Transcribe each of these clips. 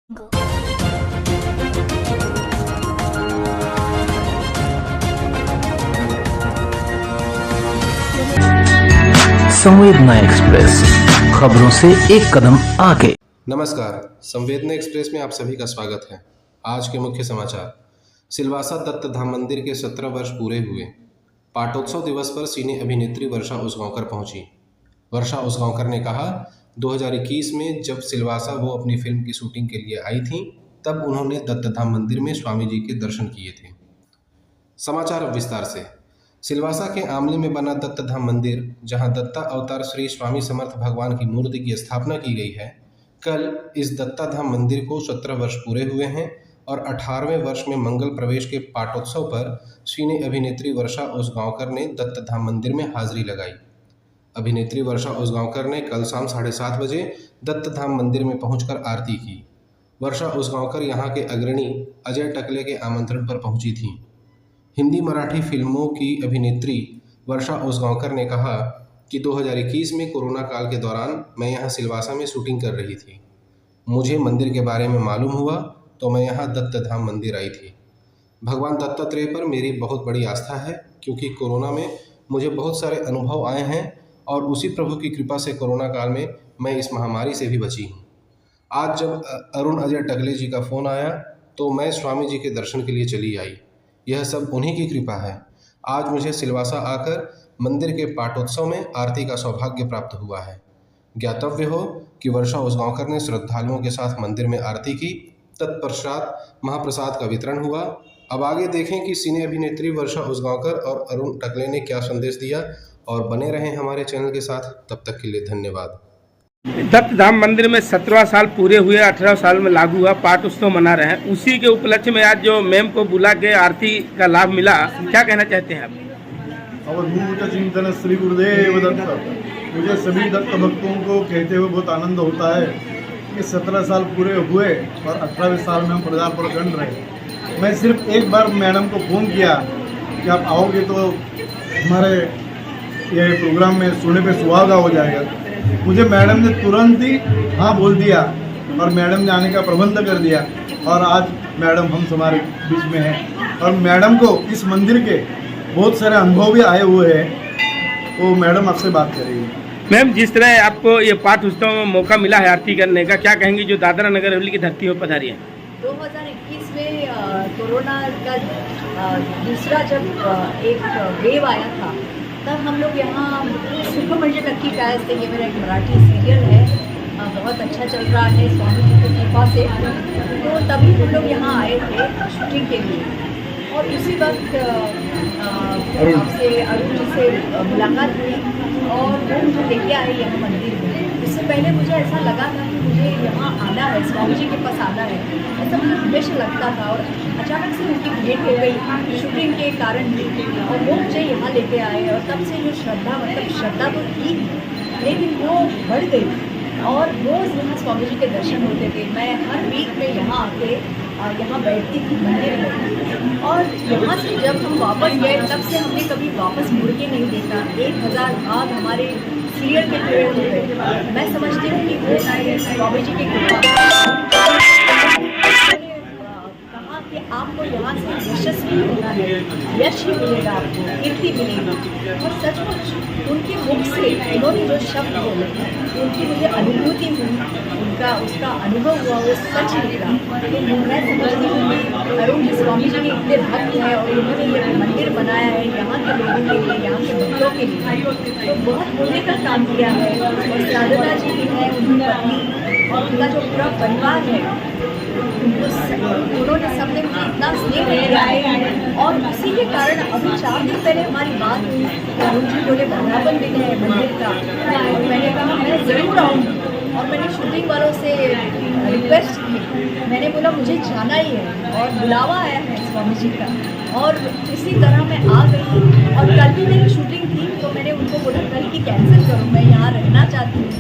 संवेदना एक्सप्रेस, खबरों से एक कदम आगे। नमस्कार, संवेदना एक्सप्रेस में आप सभी का स्वागत है। आज के मुख्य समाचार। सिलवासा दत्त धाम मंदिर के 17 वर्ष पूरे हुए। पाटोत्सव दिवस पर सिने अभिनेत्री वर्षा उसगांवकर पहुंची। वर्षा उसगांवकर ने कहा, 2021 में जब सिलवासा वो अपनी फिल्म की शूटिंग के लिए आई थीं, तब उन्होंने दत्त धाम मंदिर में स्वामी जी के दर्शन किए थे। समाचार अब विस्तार से। सिलवासा के आमली में बना दत्त धाम मंदिर, जहां दत्ता अवतार श्री स्वामी समर्थ भगवान की मूर्ति की स्थापना की गई है, कल इस दत्ता धाम मंदिर को 17 वर्ष पूरे हुए हैं और 18वें वर्ष में मंगल प्रवेश के पाटोत्सव पर सिने अभिनेत्री वर्षा उसगांवकर ने दत्त धाम मंदिर में हाजिरी लगाई। अभिनेत्री वर्षा उसगांवकर ने कल शाम 7:30 बजे दत्त धाम मंदिर में पहुंचकर आरती की। वर्षा उसगांवकर यहां के अग्रणी अजय टकले के आमंत्रण पर पहुंची थीं। हिंदी मराठी फिल्मों की अभिनेत्री वर्षा उसगांवकर ने कहा कि 2021 में कोरोना काल के दौरान मैं यहां सिलवासा में शूटिंग कर रही थी। मुझे मंदिर के बारे में मालूम हुआ तो मैं यहां दत्त धाम मंदिर आई थी। भगवान दत्तात्रेय पर मेरी बहुत बड़ी आस्था है, क्योंकि कोरोना में मुझे बहुत सारे अनुभव आए हैं और उसी प्रभु की कृपा से कोरोना काल में मैं इस महामारी से भी बची हूँ। आज जब अरुण अजय टकले जी का फ़ोन आया तो मैं स्वामी जी के दर्शन के लिए चली आई। यह सब उन्हीं की कृपा है। आज मुझे सिलवासा आकर मंदिर के पाटोत्सव में आरती का सौभाग्य प्राप्त हुआ है। ज्ञातव्य हो कि वर्षा उसगांवकर ने श्रद्धालुओं के साथ मंदिर में आरती की। तत्पश्चात महाप्रसाद का वितरण हुआ। अब आगे देखें कि सिने अभिनेत्री वर्षा उसगांवकर और अरुण टकले ने क्या संदेश दिया, और बने रहें हमारे चैनल के साथ। तब तक के लिए धन्यवाद। दत्त धाम मंदिर में 17 साल पूरे हुए, 18 साल में लागू हुआ, पाठ उत्सव मना रहे हैं। उसी के उपलक्ष्य में आज जो मैम को बुला के आरती का लाभ मिला, क्या कहना चाहते हैं आप? अवधूत चिंतन श्री गुरुदेव दत्त। मुझे सभी दत्त भक्तों को कहते हुए बहुत आनंद होता है कि 17 साल पूरे हुए और 18वें साल में हम पदार्पण कर रहे। मैं सिर्फ एक बार मैडम को फ़ोन किया कि आप आओगे तो हमारे ये प्रोग्राम में सोने पे सुहागा हो जाएगा। मुझे मैडम ने तुरंत ही हाँ बोल दिया और मैडम ने आने का प्रबंध कर दिया, और आज मैडम हम हमारे बीच में हैं। और मैडम को इस मंदिर के बहुत सारे अनुभव भी आए हुए हैं। वो मैडम आपसे बात करेगी। मैम, जिस तरह आपको ये पाठ उत्सव में मौका मिला है आरती करने का, क्या कहेंगी जो दादरा नगर हवेली की धरती पर पधारी है? 2021 में कोरोना का दूसरा जब एक वेव आया था, तब हम लोग यहाँ सुब्रमण्यम लक्की टायर्स से, ये मेरा एक मराठी सीरियल है, बहुत अच्छा चल रहा है स्वामी जी की कृपा से, तो तभी हम लोग यहाँ आए थे शूटिंग के लिए। और उसी वक्त आपसे अरुण जी से मुलाकात हुई और वो मुझे लेके आए यहाँ मंदिर में। इससे पहले मुझे ऐसा लगा था कि मुझे यहाँ आना है, स्वामी जी के पास आना है, ऐसा मुझे हमेशा लगता था। और अचानक से उनकी भेंट हो गई शूटिंग के कारण भी, और वो मुझे यहाँ लेके आए। और तब से जो श्रद्धा, मतलब श्रद्धा तो थी, लेकिन वो बढ़ गई और रोज़ यहाँ स्वामी जी के दर्शन होते थे। मैं हर वीक में यहाँ आके यहाँ बैठती थी मंदिर में। और यहाँ से जब हम वापस गए, तब से हमने कभी वापस मुड़ के नहीं देखा। 1000 भाग हमारे सीरियल के पूरे हुए। मैं समझती हूँ कि वो स्वामी जी के कहा कि आपको यहाँ से यशस्वी होना है, यश ही मिलेगा, आपको कीर्ति मिलेगी। और सचमुच उनके मुख से उन्होंने जो शब्द बोले, उनकी मुझे अनुभूति हुई, उनका उसका अनुभव हुआ, वो सच निकला। तो मैं समझती हूँ कि अरुण जी स्वामी जी के इतने भक्त हैं और उन्होंने ये मंदिर बनाया है यहाँ के लोगों के लिए, यहाँ के भक्तों के लिए, तो बहुत पुण्य का काम किया है। और साधना जी भी है, उनकी पत्नी और उनका जो पूरा परिवार है, उन्होंने सबने मुझे इतना स्नेह दिया है। और उसी के कारण अभी 4 दिन पहले हमारी बात हुई, अरुण जी बोले वृंदावन दिन है मंदिर का, और मैंने कहा मैं ज़रूर आऊँगी। और मैंने शूटिंग वालों से रिक्वेस्ट की, मैंने बोला मुझे जाना ही है, और बुलावा आया है स्वामी जी का। और इसी तरह मैं आ गई। और कल भी मेरी शूटिंग थी, तो मैंने उनको बोला कल की कैंसिल करो, मैं यहाँ रहना चाहती हूँ।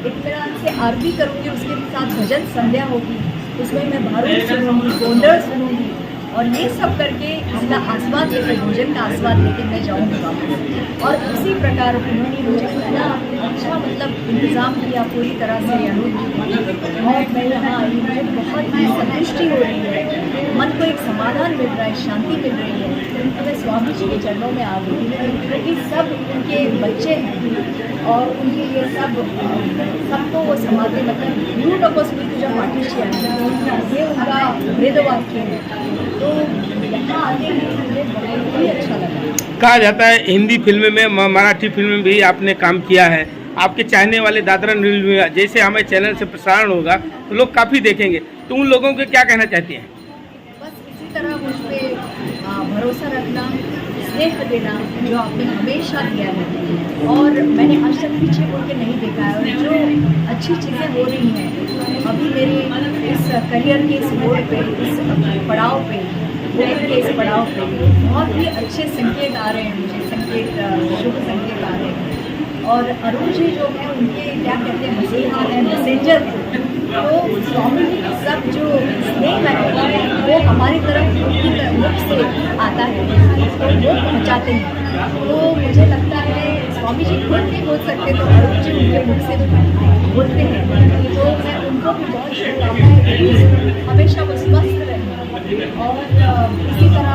एक मेरा से आरती करूँगी, उसके साथ भजन संध्या होगी, उसमें मैं भारूद सुनूँगी, गोंडल सुनूँगी, और ये सब करके इसका आस्वाद लेकर, भोजन का आस्वाद लेकर मैं जाऊँगी वापस। और उसी प्रकार उन्होंने मुझे इतना अच्छा मतलब इंतज़ाम किया पूरी तरह से अनूप जी, और मैं यहाँ आई, मुझे बहुत ही समाधान मिल रहा है, शांति मिल रही है, तो मैं स्वामी जी के चरणों में आ गई क्योंकि सब उनके बच्चे हैं और उनके लिए सबको वो संभालते, मतलब ब्यूटिफुल स्पीच जो पार्टी ये उनका वेद वाक्य है। तो यहाँ आके मुझे बहुत ही अच्छा लगा। कहा जाता है हिंदी फिल्म में, मराठी फिल्म में भी आपने काम किया है। आपके चाहने वाले दादरा रील में जैसे हमें चैनल से प्रसारण होगा तो लोग काफ़ी देखेंगे, तो उन लोगों को क्या कहना चाहती हैं? बस इसी तरह मुझ पे भरोसा रखना, स्नेह देना जो आपने हमेशा दिया है और मैंने आज तक पीछे मुड़ के नहीं देखा है। और जो अच्छी चीज़ें हो रही हैं अभी मेरे इस करियर के इस मोड़ पे, इस पड़ाव पे, के इस पड़ाव पे बहुत ही अच्छे संकेत आ रहे हैं, मुझे शुभ संकेत आ रहे हैं। और अरुण जी जो है उनके क्या कहते हैं मसीहा है, मैसेंजर, तो स्वामी जी के सब जो स्नेह है वो हमारी तरफ मुख से आता है तो वो पहुँचाते हैं। तो मुझे लगता है स्वामी जी खुद नहीं बोल सकते तो अरुण जी उनके मुख से बोलते हैं, तो मैं उनको भी बहुत शुभकामनाएं, हमेशा वो स्वस्थ रहें और इसी तरह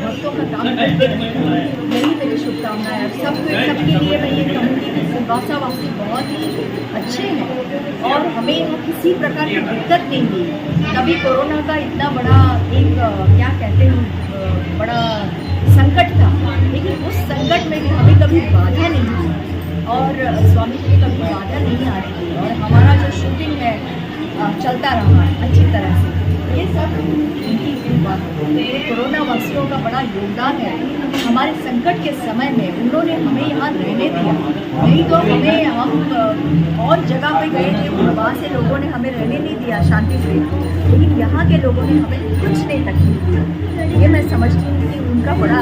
भक्तों का काम करते रहें, यही मेरी शुभकामनाएं है। सबके लिए मैं ये कहूँगी कि सिलवासा वासी बहुत ही अच्छे हैं और हमें यहाँ किसी प्रकार की दिक्कत नहीं हुई। कभी कोरोना का इतना बड़ा एक क्या कहते हैं बड़ा संकट था, लेकिन उस संकट में भी हमें कभी बाधा नहीं हुई और स्वामी जी की कभी बाधा नहीं आ रही थी और हमारा जो शूटिंग है चलता रहा अच्छी तरह से। ये सब उनकी कृपा है। कोरोना वासियों का बड़ा योगदान है हमारे संकट के समय में, उन्होंने हमें यहाँ रहने दिया, नहीं तो हम और जगह पे गए थे, वहाँ से लोगों ने हमें रहने नहीं दिया शांति से, लेकिन यहाँ के लोगों ने हमें कुछ नहीं तकलीफ दी। ये मैं समझती हूँ कि उनका बड़ा